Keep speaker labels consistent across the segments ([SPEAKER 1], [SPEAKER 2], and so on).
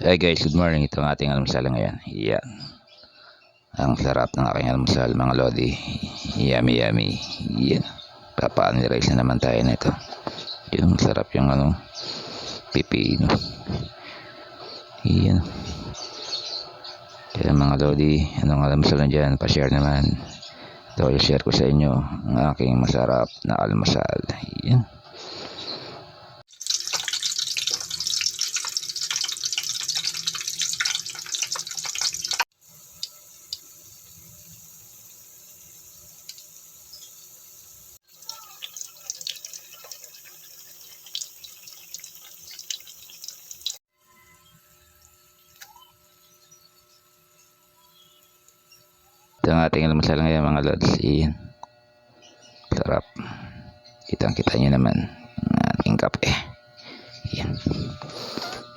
[SPEAKER 1] Hey guys, good morning. Ito ang ating almusal ngayon. Yan. Ang sarap ng aking almusal mga lodi. Yummy yummy. Yan. Papaan-rice na naman tayo nito. Yung sarap yung pipino. Yan. Kaya mga lodi, anong almusal na dyan? Pa-share naman. Ito, i-share ko sa inyo ang aking masarap na almusal. Yan. Ito ang ating almusal ngayon mga lods. Iyan. Sarap. Kitang-kita nyo naman ang ating kape. Iyan.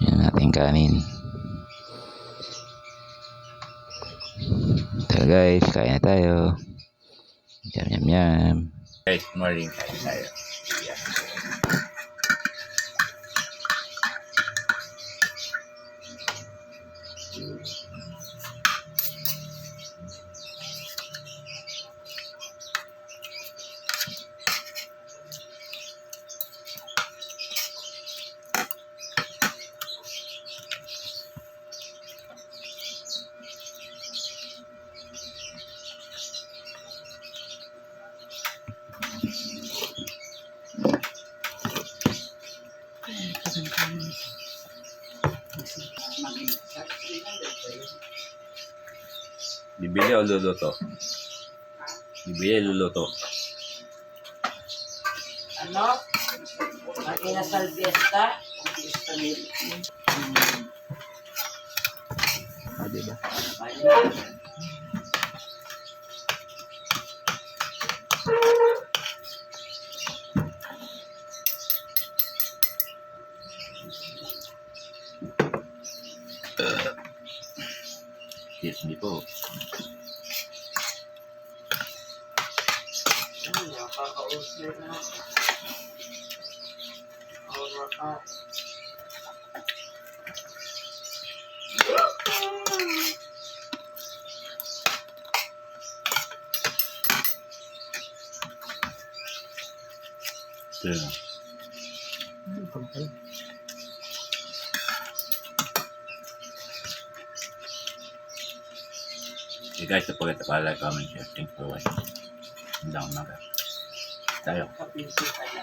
[SPEAKER 1] Yan ang ating kanin. Ito guys, kain na tayo. Yum yum yum. Guys, good morning. Kain tayo. Iyan. Bibili o luluto? Bibili luluto.
[SPEAKER 2] Ano? Makinasal fiesta?
[SPEAKER 1] Diba? Yes, hindi po.
[SPEAKER 2] Nakakausir na. Aura ka.
[SPEAKER 1] Yeah. Hey guys, don't forget to like, comment, share. Thanks for watching. Down na tayo.
[SPEAKER 2] Kapinti pala.